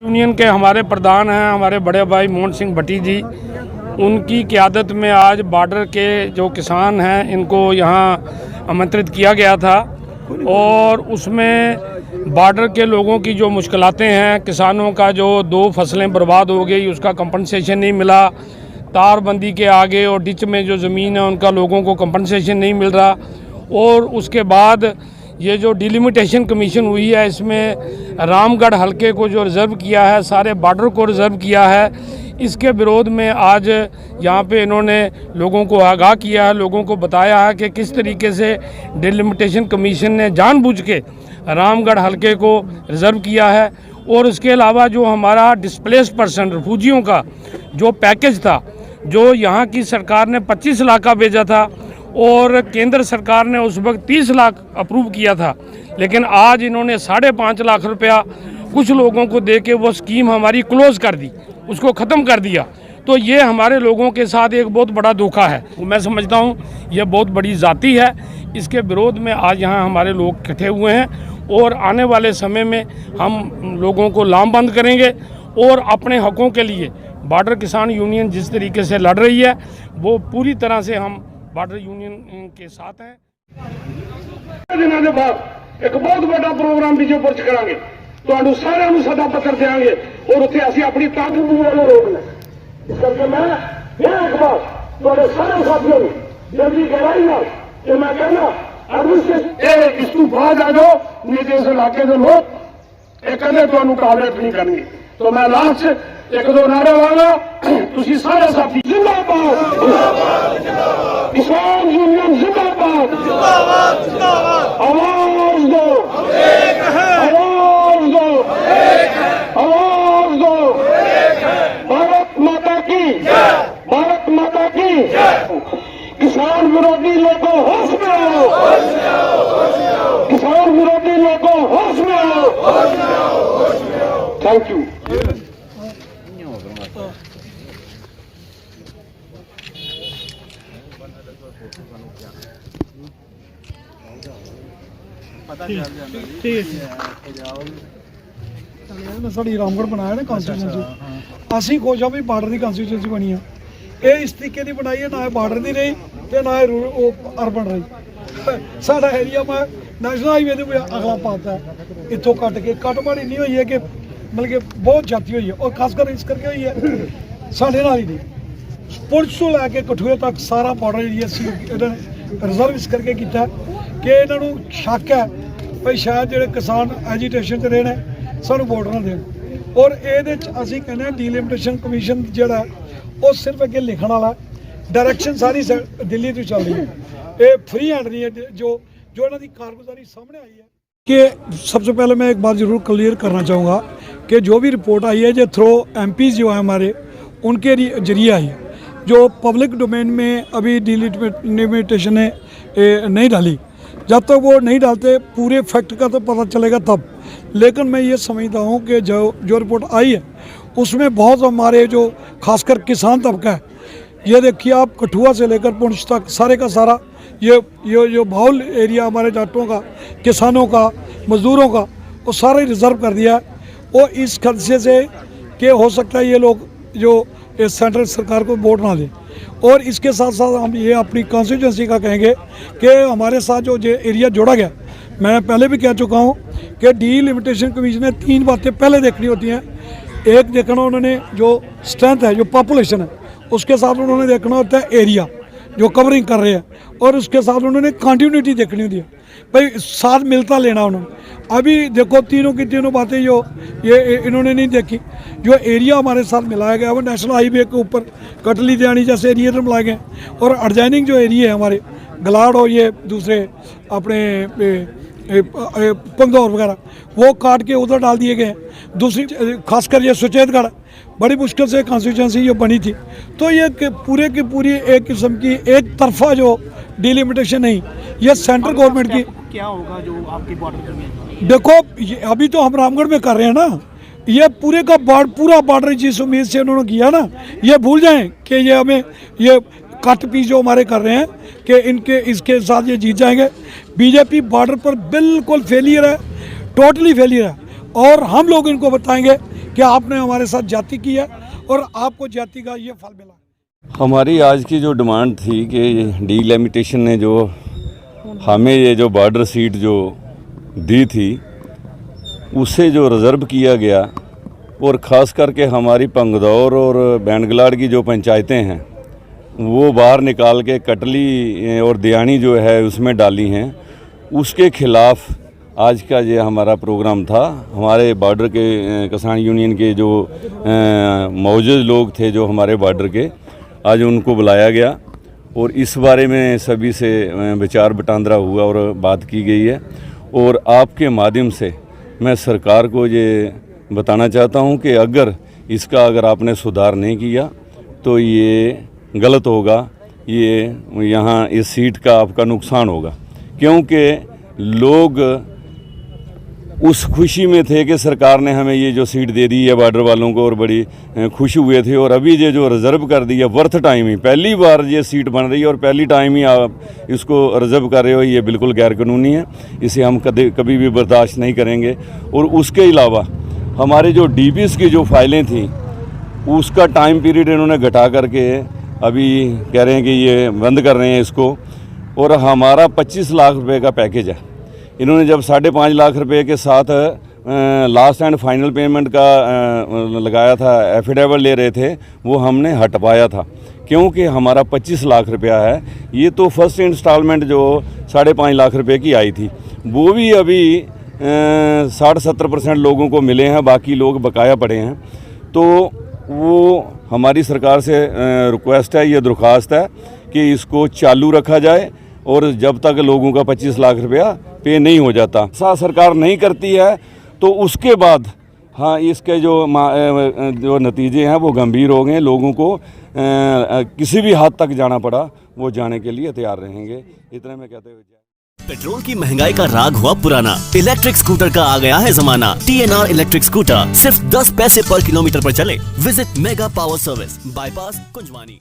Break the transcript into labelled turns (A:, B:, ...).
A: Union के हमारे प्रधान हैं हमारे बड़े भाई मोहन सिंह भट्टी जी, उनकी क़यादत में आज बॉर्डर के जो किसान हैं इनको यहाँ आमंत्रित किया गया था और उसमें बॉर्डर के लोगों की जो मुश्किलातें हैं, किसानों का जो 2 फसलें बर्बाद हो गई उसका कंपनसेशन नहीं मिला, तारबंदी के आगे और डिच में जो ज़मीन है उनका लोगों को कंपनसेशन नहीं मिल रहा, और उसके बाद ये जो डिलिमिटेशन कमीशन हुई है इसमें रामगढ़ हलके को जो रिज़र्व किया है, सारे बॉर्डर को रिज़र्व किया है, इसके विरोध में आज यहाँ पे इन्होंने लोगों को आगाह किया है, लोगों को बताया है कि किस तरीके से डिलिमिटेशन कमीशन ने जानबूझ के रामगढ़ हलके को रिज़र्व किया है। और इसके अलावा जो हमारा डिस्प्लेस्ड पर्सन रिफ्यूजियों का जो पैकेज था, जो यहाँ की सरकार ने 25 लाख का भेजा था और केंद्र सरकार ने उस वक्त 30 लाख अप्रूव किया था, लेकिन आज इन्होंने 5.5 लाख रुपया कुछ लोगों को दे के वो स्कीम हमारी क्लोज़ कर दी, उसको ख़त्म कर दिया। तो ये हमारे लोगों के साथ एक बहुत बड़ा धोखा है। मैं समझता हूँ ये बहुत बड़ी ज़ाती है। इसके विरोध में आज यहाँ हमारे लोग इकट्ठे हुए हैं और आने वाले समय में हम लोगों को लामबंद करेंगे और अपने हकों के लिए बॉर्डर किसान यूनियन जिस तरीके से लड़ रही है वो पूरी तरह से हम बॉर्डर यूनियन के साथ हैं।
B: दिनों के बाद एक बहुत बड़ा प्रोग्राम विजय पुर करांगे, तो सारे सदा पत्र देंगे और उत्थे असीं अपनी ताकत वाले रोकना। इस करके मैं फिर एक बार थोड़े सारे साथियों को जल्दी गहराई ना कि मैं कहना अब इस्तूफा जा दो नहीं तो इस इलाके के लोग एक कदे तो काबलियत नहीं करनी। तो मैं लास्ट 1-2 नारे वाला तुसी सारे साथी जिंदाबाद, किसान यूनियन जिंदाबाद, आवाज दो, आवाज दो, आवाज दो, भारत माता की, भारत माता की। किसान विरोधी लोगों होश में आओ, किसान विरोधी लोगों होश में आओ। Thank you.
C: साड़ी रामगढ़ बनाया ना कॉन्स्टिट्यूंसी, असी खुश हाँ भी बार्डर की कॉन्स्टिट्यूंसी बनी है। ये इस तरीके की बनाई है, ना बार्डर की रही तो ना अर्बन रही। साडा एरिया में नेशनल हाईवे के अगला पाता है, इतों कट के कटबड़ इन्नी हुई है कि मतलब कि बहुत जाती हुई है और खासकर इस करके हुई है साढ़े नाल ही नहीं पुलिस को लैके कठुए तक सारा बॉर्डर रिजर्व इस करके किया कि इन्हों शक है भाई शायद जो किसान एजीटेशन से रहे हैं सानू वोट ना देन। और ये असी कहने डिलिमिटेशन कमीशन जोड़ा वो सिर्फ अगे लिखने वाला डायरैक्शन सारी दिल्ली तो चल रही है, ये फ्री हैंड नहीं है जो जो इन्हों की कारगुजारी सामने आई है। कि सबसे पहले मैं एक बात ज़रूर क्लियर करना चाहूँगा कि जो भी रिपोर्ट आई है जो थ्रो एमपी जो है हमारे उनके जरिए आई है, जो पब्लिक डोमेन में अभी डिलिमिटेशन नहीं डाली, जब तक वो नहीं डालते पूरे फैक्ट का तो पता चलेगा तब। लेकिन मैं ये समझता हूँ कि जो रिपोर्ट आई है उसमें बहुत हमारे जो खासकर किसान तबका है, ये देखिए आप कठुआ से लेकर पुंछ तक सारे का सारा ये जो बाहुल एरिया हमारे जाटों का, किसानों का, मज़दूरों का, वो सारा ही रिज़र्व कर दिया है। और इस खदशे से कि हो सकता है ये लोग जो सेंट्रल सरकार को वोट ना दें। और इसके साथ साथ हम ये अपनी कॉन्स्टिट्यूंसी का कहेंगे कि हमारे साथ जो एरिया जोड़ा गया, मैं पहले भी कह चुका हूँ कि डिलिमिटेशन कमीशन ने 3 बातें पहले देखनी होती हैं। एक देखना उन्होंने जो स्ट्रेंथ है, जो पॉपुलेशन है, उसके साथ उन्होंने देखना होता है एरिया जो कवरिंग कर रहे हैं, और उसके साथ उन्होंने कंटिन्यूटी देखनी होती है, भाई साथ मिलता लेना उन्होंने। अभी देखो तीनों की तीनों बातें जो ये इन्होंने नहीं देखी। जो एरिया हमारे साथ मिलाया गया वो नेशनल हाईवे के ऊपर कटली दियानी जैसे एरिया तो मिलाए गए, और एडजॉइनिंग जो एरिया है हमारे गलाड़ और ये दूसरे अपने पंगदौर वगैरह वो काट के उधर डाल दिए गए हैं। दूसरी खासकर ये सुचेतगढ़ बड़ी मुश्किल से कॉन्स्टिट्यूंसी ये बनी थी, तो ये पूरे की पूरी एक किस्म की एक तरफा जो डिलिमिटेशन नहीं, ये सेंट्रल गवर्नमेंट की।
D: क्या होगा जो आपकी बॉर्डर में?
C: देखो अभी तो हम रामगढ़ में कर रहे हैं ना, ये पूरे का पूरा बॉर्डर जिस उम्मीद से उन्होंने किया ना, ये भूल जाएं कि ये हमें ये कट पीस जो हमारे कर रहे हैं कि इनके इसके साथ ये जीत जाएंगे। बीजेपी बॉर्डर पर बिल्कुल फेलियर है, टोटली फेलियर है, और हम लोग इनको बताएंगे कि आपने हमारे साथ जाति की है और आपको जाति का ये फल मिला।
E: हमारी आज की जो डिमांड थी कि डीलिमिटेशन ने जो हमें ये जो बॉर्डर सीट जो दी थी उसे जो रिज़र्व किया गया और ख़ास करके हमारी पंगदौर और बैंडगलाड़ की जो पंचायतें हैं वो बाहर निकाल के कटली और दियानी जो है उसमें डाली हैं, उसके ख़िलाफ़ आज का ये हमारा प्रोग्राम था। हमारे बॉर्डर के किसान यूनियन के जो मौजूद लोग थे जो हमारे बॉर्डर के, आज उनको बुलाया गया और इस बारे में सभी से विचार बटांदरा हुआ और बात की गई है। और आपके माध्यम से मैं सरकार को ये बताना चाहता हूँ कि अगर आपने सुधार नहीं किया तो ये गलत होगा, ये यहाँ इस सीट का आपका नुकसान होगा, क्योंकि लोग उस खुशी में थे कि सरकार ने हमें ये जो सीट दे दी है बॉर्डर वालों को और बड़ी खुश हुए थे। और अभी ये जो रिज़र्व कर दी है वर्थ टाइम ही, पहली बार ये सीट बन रही है और पहली टाइम ही आप इसको रिज़र्व कर रहे हो, ये बिल्कुल गैरकानूनी है, इसे हम कभी भी बर्दाश्त नहीं करेंगे। और उसके अलावा हमारे जो DBs की जो फाइलें थी उसका टाइम पीरियड इन्होंने घटा करके अभी कह रहे हैं कि ये बंद कर रहे हैं इसको। और हमारा 25 लाख रुपए का पैकेज है, इन्होंने जब 5.5 लाख रुपए के साथ लास्ट एंड फाइनल पेमेंट का लगाया था, एफिडेविट ले रहे थे, वो हमने हटवाया था क्योंकि हमारा 25 लाख रुपया है। ये तो फर्स्ट इंस्टॉलमेंट जो 5.5 लाख रुपए की आई थी वो भी अभी 60-70% लोगों को मिले हैं, बाकी लोग बकाया पड़े हैं। तो वो हमारी सरकार से रिक्वेस्ट है, ये दरख्वास्त है कि इसको चालू रखा जाए और जब तक लोगों का 25 लाख रुपया पे नहीं हो जाता, सरकार नहीं करती है तो उसके बाद हाँ इसके जो नतीजे हैं वो गंभीर हो गए। लोगों को किसी भी हद तक जाना पड़ा वो जाने के लिए तैयार रहेंगे। इतने में कहते हुए
F: पेट्रोल की महंगाई का राग हुआ पुराना, इलेक्ट्रिक स्कूटर का आ गया है जमाना। TNR इलेक्ट्रिक स्कूटर सिर्फ 10 पैसे पर किलोमीटर पर चले। Visit mega power service, bypass Kunjwani.